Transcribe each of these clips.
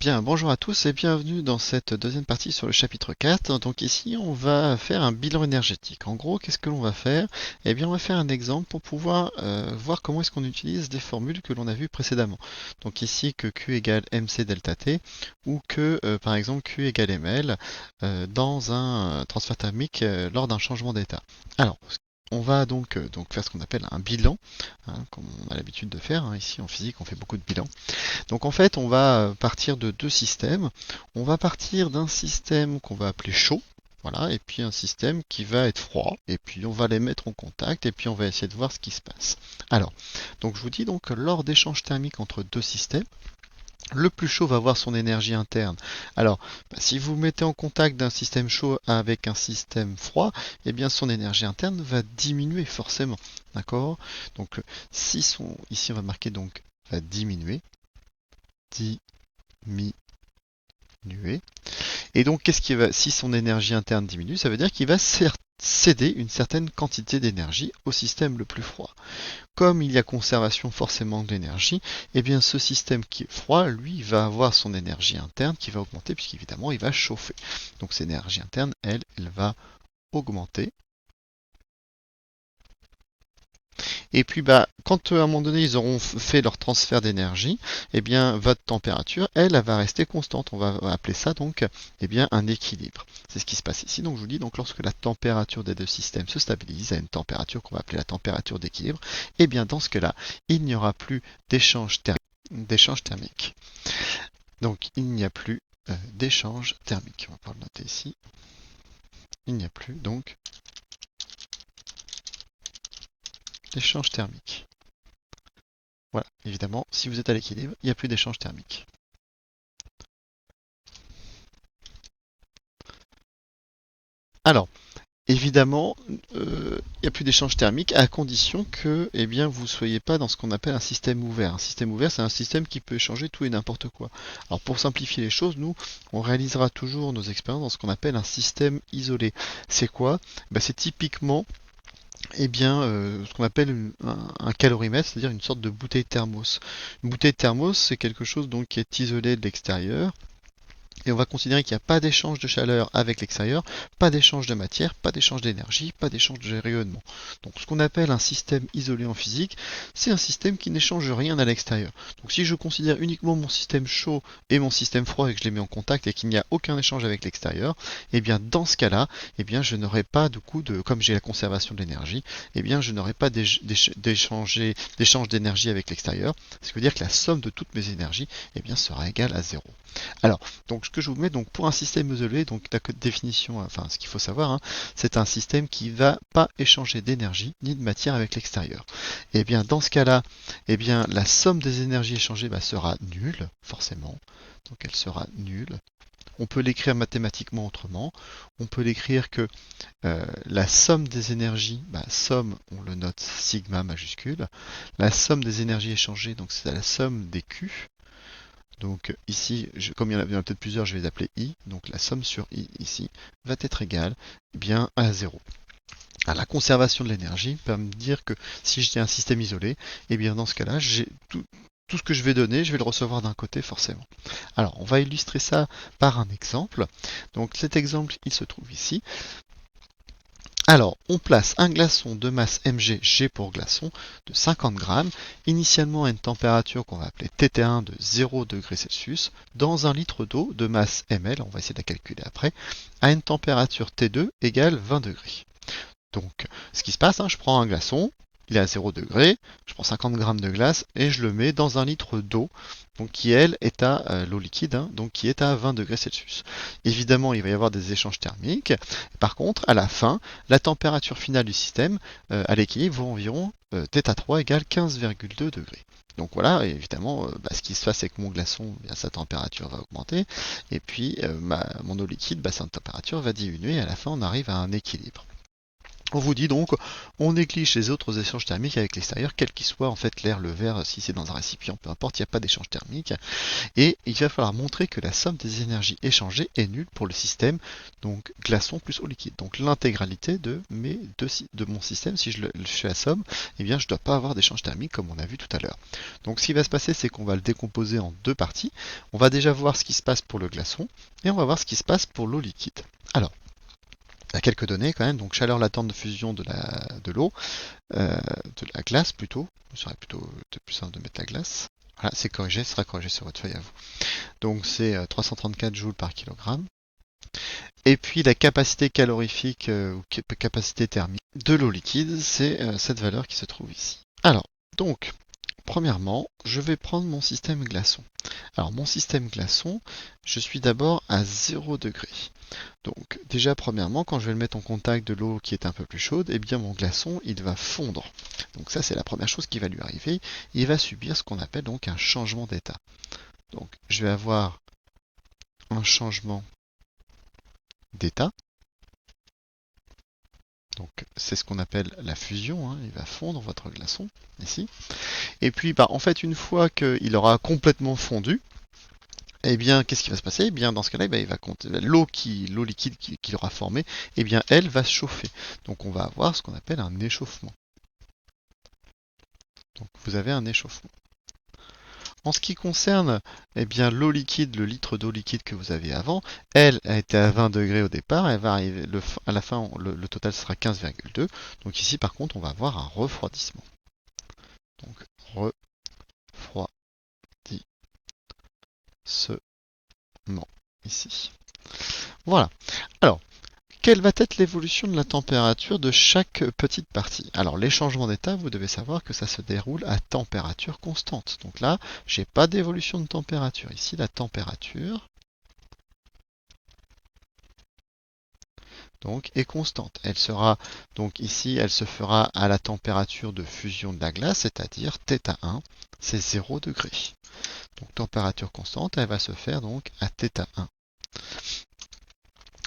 Bien, bonjour à tous et bienvenue dans cette deuxième partie sur le chapitre 4. Donc ici, on va faire un bilan énergétique. En gros, qu'est-ce que l'on va faire? Eh bien, on va faire un exemple pour pouvoir voir comment est-ce qu'on utilise des formules que l'on a vues précédemment. Donc ici, que Q égale MC delta T ou que, par exemple, Q égale ML dans un transfert thermique lors d'un changement d'état. Alors, on va donc faire ce qu'on appelle un bilan, hein, comme on a l'habitude de faire, hein. Ici, en physique, on fait beaucoup de bilans. Donc en fait, on va partir de deux systèmes. On va partir d'un système qu'on va appeler chaud, voilà, et puis un système qui va être froid, et puis on va les mettre en contact, et puis on va essayer de voir ce qui se passe. Alors, donc je vous dis donc lors d'échanges thermiques entre deux systèmes, le plus chaud va avoir son énergie interne. Alors, si vous mettez en contact d'un système chaud avec un système froid, eh bien son énergie interne va diminuer forcément. D'accord? Donc, si son, ici on va marquer donc va diminuer, diminuer. Et donc, qu'est-ce qui va, si son énergie interne diminue, ça veut dire qu'il va céder une certaine quantité d'énergie au système le plus froid. Comme il y a conservation forcément d'énergie, eh bien ce système qui est froid, lui, va avoir son énergie interne qui va augmenter puisqu'évidemment il va chauffer. Donc cette énergie interne, elle va augmenter. Et puis quand à un moment donné ils auront fait leur transfert d'énergie, eh bien votre température, elle va rester constante. On va appeler ça donc un équilibre. C'est ce qui se passe ici. Donc je vous dis, donc lorsque la température des deux systèmes se stabilise à une température qu'on va appeler la température d'équilibre, eh bien dans ce cas-là, il n'y aura plus d'échange thermique. Donc il n'y a plus d'échange thermique. On va le noter ici. Il n'y a plus donc d'échange thermique. Voilà, évidemment, si vous êtes à l'équilibre, il n'y a plus d'échange thermique. Alors, évidemment, il n'y a plus d'échange thermique à condition que vous ne soyez pas dans ce qu'on appelle un système ouvert. Un système ouvert, c'est un système qui peut échanger tout et n'importe quoi. Alors pour simplifier les choses, nous, on réalisera toujours nos expériences dans ce qu'on appelle un système isolé. C'est quoi? C'est typiquement ce qu'on appelle un calorimètre, c'est-à-dire une sorte de bouteille thermos. Une bouteille thermos, c'est quelque chose donc qui est isolé de l'extérieur, et on va considérer qu'il n'y a pas d'échange de chaleur avec l'extérieur, pas d'échange de matière, pas d'échange d'énergie, pas d'échange de rayonnement. Donc ce qu'on appelle un système isolé en physique, c'est un système qui n'échange rien à l'extérieur. Donc si je considère uniquement mon système chaud et mon système froid et que je les mets en contact et qu'il n'y a aucun échange avec l'extérieur, eh bien dans ce cas-là, je n'aurai pas comme j'ai la conservation de l'énergie, je n'aurai pas d'échange d'énergie avec l'extérieur. Ce qui veut dire que la somme de toutes mes énergies, sera égale à zéro. Alors, donc ce que je vous mets donc pour un système isolé, donc la définition, enfin ce qu'il faut savoir, hein, c'est un système qui ne va pas échanger d'énergie ni de matière avec l'extérieur. Et bien dans ce cas-là, la somme des énergies échangées sera nulle, forcément. Donc elle sera nulle. On peut l'écrire mathématiquement autrement. On peut l'écrire que la somme des énergies, somme, on le note sigma majuscule. La somme des énergies échangées, donc c'est la somme des Q. Donc ici, comme il y en a peut-être plusieurs, je vais les appeler I. Donc la somme sur I ici va être égale à 0. Alors, la conservation de l'énergie permet de dire que si j'ai un système isolé, dans ce cas-là, j'ai tout ce que je vais donner, je vais le recevoir d'un côté forcément. Alors on va illustrer ça par un exemple. Donc cet exemple, il se trouve ici. Alors, on place un glaçon de masse mg, G pour glaçon, de 50 grammes, initialement à une température qu'on va appeler Tt1 de 0 degré Celsius, dans un litre d'eau de masse ml, on va essayer de la calculer après, à une température T2 égale 20 degrés. Donc, ce qui se passe, je prends un glaçon, il est à 0 degré, je prends 50 grammes de glace et je le mets dans un litre d'eau, donc qui elle est à l'eau liquide, donc qui est à 20 degrés Celsius. Évidemment, il va y avoir des échanges thermiques. Par contre, à la fin, la température finale du système à l'équilibre vaut environ θ3 égale 15,2 degrés. Donc voilà, évidemment, ce qui se passe avec mon glaçon, sa température va augmenter, et puis mon eau liquide, sa température va diminuer, et à la fin, on arrive à un équilibre. On vous dit donc, on néglige les autres échanges thermiques avec l'extérieur, quel qu'il soit en fait l'air, le verre, si c'est dans un récipient, peu importe, il n'y a pas d'échange thermique. Et il va falloir montrer que la somme des énergies échangées est nulle pour le système, donc glaçon plus eau liquide. Donc l'intégralité de mon système, si je fais la somme, eh bien je ne dois pas avoir d'échange thermique comme on a vu tout à l'heure. Donc ce qui va se passer, c'est qu'on va le décomposer en deux parties. On va déjà voir ce qui se passe pour le glaçon et on va voir ce qui se passe pour l'eau liquide. Alors, il y a quelques données quand même, donc chaleur latente de fusion de l'eau, de la glace plutôt, ce serait plutôt plus simple de mettre la glace. Voilà, c'est corrigé, ce sera corrigé sur votre feuille à vous. Donc c'est 334 joules par kilogramme. Et puis la capacité calorifique ou capacité thermique de l'eau liquide, c'est cette valeur qui se trouve ici. Alors, donc, premièrement, je vais prendre mon système glaçon. Alors mon système glaçon, je suis d'abord à 0 degré. Donc déjà premièrement, quand je vais le mettre en contact de l'eau qui est un peu plus chaude, eh bien mon glaçon, il va fondre. Donc ça c'est la première chose qui va lui arriver. Il va subir ce qu'on appelle donc un changement d'état. Donc je vais avoir un changement d'état. Donc c'est ce qu'on appelle la fusion, hein. Il va fondre votre glaçon ici. Et puis en fait une fois qu'il aura complètement fondu, eh bien, qu'est-ce qui va se passer? Eh bien, dans ce cas-là, il va compter l'eau liquide qu'il aura formée, eh bien, elle va se chauffer. Donc, on va avoir ce qu'on appelle un échauffement. Donc, vous avez un échauffement. En ce qui concerne eh bien, l'eau liquide, le litre d'eau liquide que vous avez avant, elle a été à 20 degrés au départ, elle va arriver, à la fin, le total sera 15,2. Donc ici, par contre, on va avoir un refroidissement. Donc, refroidissement, ici. Voilà. Alors, quelle va être l'évolution de la température de chaque petite partie? Alors les changements d'état, vous devez savoir que ça se déroule à température constante. Donc là, j'ai pas d'évolution de température. Ici, la température donc est constante. Elle sera donc ici, elle se fera à la température de fusion de la glace, c'est-à-dire θ1, c'est 0 degré. Donc température constante, elle va se faire donc à θ1.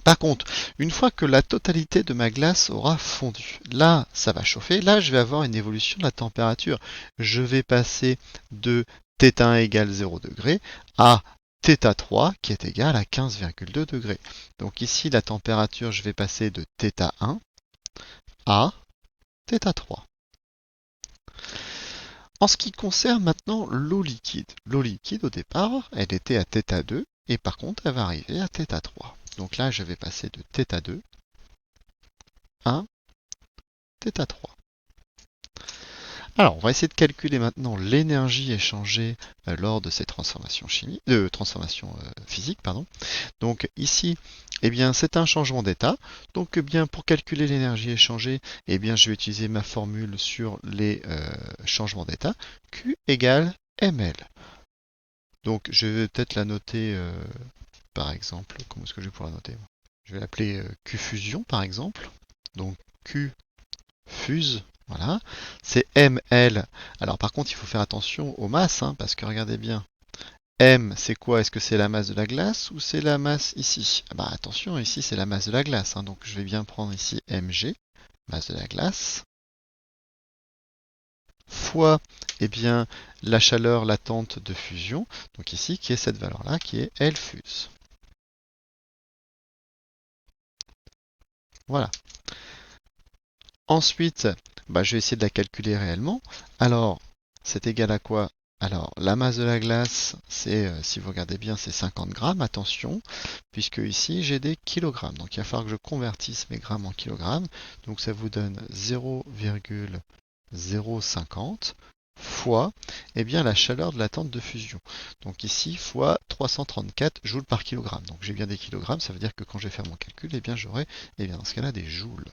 Par contre, une fois que la totalité de ma glace aura fondu, là, ça va chauffer. Là, je vais avoir une évolution de la température. Je vais passer de θ1 égale 0 degré à θ3 qui est égal à 15,2 degrés. Donc ici, la température, je vais passer de θ1 à θ3. En ce qui concerne maintenant l'eau liquide au départ, elle était à θ2 et par contre, elle va arriver à θ3. Donc là, je vais passer de θ2 à θ3. Alors, on va essayer de calculer maintenant l'énergie échangée lors de ces transformations physiques. Donc ici, eh bien, c'est un changement d'état. Donc, eh bien, pour calculer l'énergie échangée, eh bien, je vais utiliser ma formule sur les changements d'état. Q égale ml. Donc, je vais peut-être la noter, par exemple, comment est-ce que je vais pouvoir la noter? Je vais l'appeler Q fusion, par exemple. Donc, Q fuse, voilà. C'est ml. Alors, par contre, il faut faire attention aux masses, hein, parce que regardez bien. M, c'est quoi? Est-ce que c'est la masse de la glace ou c'est la masse ici? Ah bah, attention, ici, c'est la masse de la glace, hein, donc je vais bien prendre ici mg, masse de la glace, fois eh bien, la chaleur latente de fusion, donc ici, qui est cette valeur-là, qui est L fuse. Voilà. Ensuite, bah, je vais essayer de la calculer réellement. Alors, c'est égal à quoi? Alors, la masse de la glace, c'est, si vous regardez bien, c'est 50 grammes. Attention, puisque ici, j'ai des kilogrammes. Donc, il va falloir que je convertisse mes grammes en kilogrammes. Donc, ça vous donne 0,050 fois eh bien, la chaleur de la tente de fusion. Donc ici, fois 334 joules par kilogramme. Donc j'ai bien des kilogrammes, ça veut dire que quand je vais faire mon calcul, eh bien, j'aurai eh bien, dans ce cas-là des joules.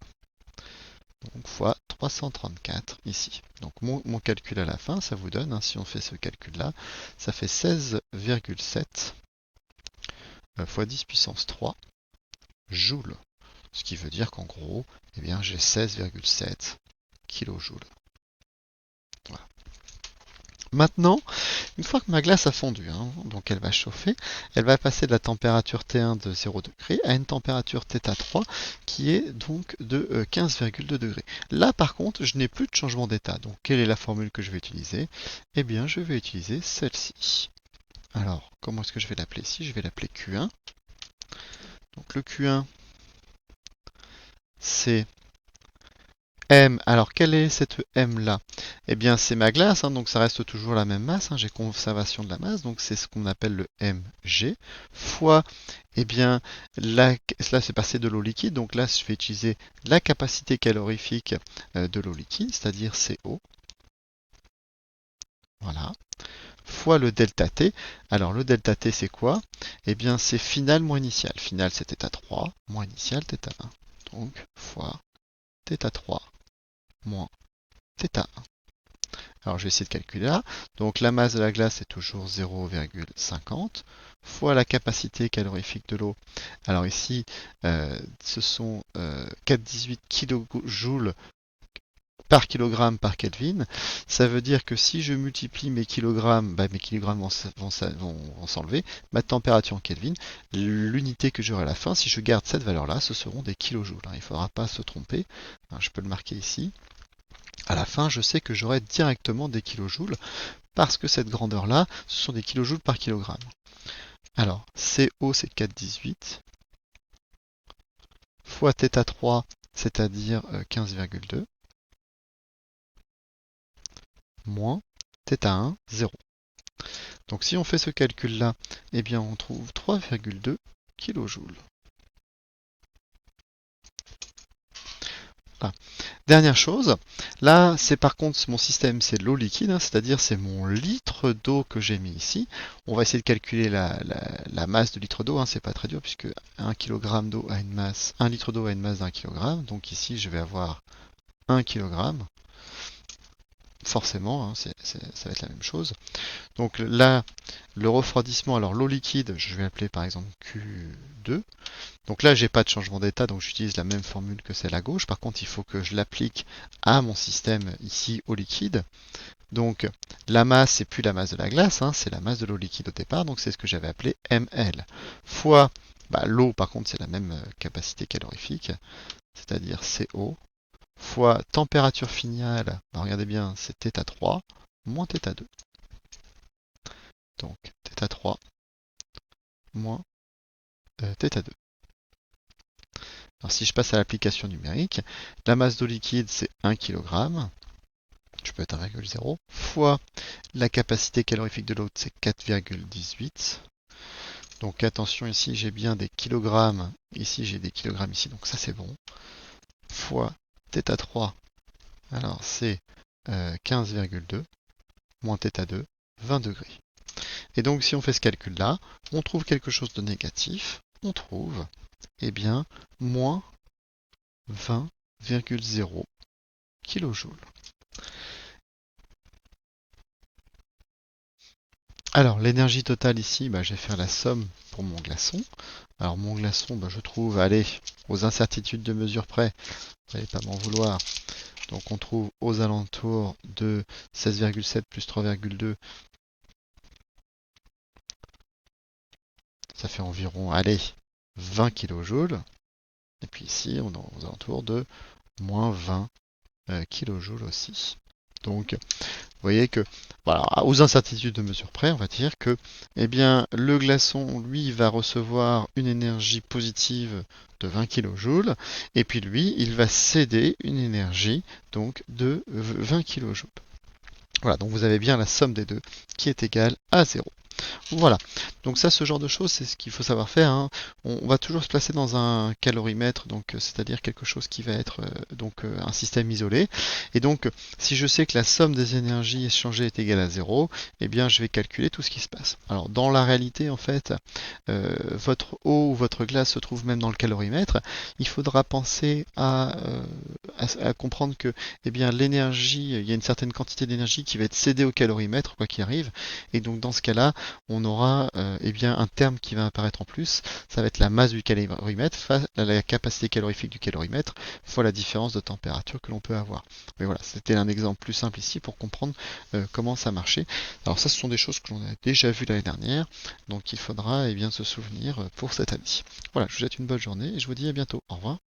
Donc fois 334 ici. Donc mon calcul à la fin, ça vous donne, hein, si on fait ce calcul-là, ça fait 16,7 fois 10 puissance 3 joules. Ce qui veut dire qu'en gros, eh bien, j'ai 16,7 kilojoules. Voilà. Maintenant, une fois que ma glace a fondu, hein, donc elle va chauffer, elle va passer de la température T1 de 0 degré à une température θ3 qui est donc de 15,2 degrés. Là par contre, je n'ai plus de changement d'état. Donc quelle est la formule que je vais utiliser? Eh bien, je vais utiliser celle-ci. Alors, comment est-ce que je vais l'appeler ici? Je vais l'appeler Q1. Donc le Q1, c'est M. Alors, quelle est cette M là? Eh bien, c'est ma glace, hein, donc ça reste toujours la même masse, hein, j'ai conservation de la masse, donc c'est ce qu'on appelle le mg, fois, eh bien, là c'est passé de l'eau liquide, donc là je vais utiliser la capacité calorifique de l'eau liquide, c'est-à-dire CO, voilà, fois le delta T. Alors, le delta T c'est quoi? Eh bien, c'est final moins initial. Final c'est θ3, moins initial θ1. Donc, fois θ3 moins θ1. Alors je vais essayer de calculer là. Donc la masse de la glace est toujours 0,50 fois la capacité calorifique de l'eau. Alors ici, ce sont 4,18 kJ par kilogramme par Kelvin. Ça veut dire que si je multiplie mes kilogrammes, mes kilogrammes vont s'enlever. Ma température en Kelvin, l'unité que j'aurai à la fin, si je garde cette valeur-là, ce seront des kilojoules. Il ne faudra pas se tromper. Je peux le marquer ici. À la fin, je sais que j'aurai directement des kilojoules parce que cette grandeur-là, ce sont des kilojoules par kilogramme. Alors, CO, c'est 4,18 fois θ3, c'est-à-dire 15,2, moins θ1, 0. Donc si on fait ce calcul-là, eh bien on trouve 3,2 kilojoules. Voilà. Dernière chose, là c'est par contre mon système, c'est de l'eau liquide, hein, c'est-à-dire c'est mon litre d'eau que j'ai mis ici. On va essayer de calculer la masse de litre d'eau, hein, c'est pas très dur puisque 1 kg d'eau a une masse, 1 litre d'eau a une masse d'un kilogramme, donc ici je vais avoir 1 kg. Forcément, hein, ça va être la même chose. Donc là, le refroidissement, alors l'eau liquide, je vais appeler par exemple Q2. Donc là, j'ai pas de changement d'état, donc j'utilise la même formule que celle à gauche. Par contre, il faut que je l'applique à mon système ici au liquide. Donc la masse, c'est plus la masse de la glace, hein, c'est la masse de l'eau liquide au départ, donc c'est ce que j'avais appelé ml. Fois l'eau, par contre, c'est la même capacité calorifique, c'est-à-dire CO, fois température finale, regardez bien, c'est θ3, moins θ2. Donc θ3 moins θ2. Alors si je passe à l'application numérique, la masse d'eau liquide c'est 1 kg, je peux être 1,0, fois la capacité calorifique de l'eau c'est 4,18. Donc attention, ici j'ai bien des kilogrammes, ici j'ai des kilogrammes ici, donc ça c'est bon. Fois θ3, alors c'est 15,2, moins θ2, 20 degrés. Et donc si on fait ce calcul-là, on trouve quelque chose de négatif, on trouve, eh bien, moins 20,0 kJ. Alors l'énergie totale ici, je vais faire la somme pour mon glaçon. Alors mon glaçon, je trouve, allez, aux incertitudes de mesure près, vous n'allez pas m'en vouloir. Donc on trouve aux alentours de 16,7 plus 3,2. Ça fait environ, allez, 20 kJ. Et puis ici, on est aux alentours de moins 20 kJ aussi. Donc, vous voyez que, voilà, aux incertitudes de mesure près, on va dire que, eh bien, le glaçon, lui, va recevoir une énergie positive de 20 kJ, et puis lui, il va céder une énergie donc de 20 kJ. Voilà, donc vous avez bien la somme des deux qui est égale à 0. Voilà, donc ça, ce genre de choses, c'est ce qu'il faut savoir faire, hein. On va toujours se placer dans un calorimètre, donc c'est-à-dire quelque chose qui va être un système isolé. Et donc, si je sais que la somme des énergies échangées est égale à 0, eh bien, je vais calculer tout ce qui se passe. Alors, dans la réalité, en fait, votre eau ou votre glace se trouve même dans le calorimètre. Il faudra penser à comprendre que, eh bien, l'énergie, il y a une certaine quantité d'énergie qui va être cédée au calorimètre, quoi qu'il arrive. Et donc, dans ce cas-là, on aura eh bien, un terme qui va apparaître en plus, ça va être la masse du calorimètre face à la capacité calorifique du calorimètre fois la différence de température que l'on peut avoir. Mais voilà, c'était un exemple plus simple ici pour comprendre comment ça marchait. Alors ça, ce sont des choses que l'on a déjà vues l'année dernière, donc il faudra eh bien, se souvenir pour cette année. Voilà, je vous souhaite une bonne journée et je vous dis à bientôt. Au revoir.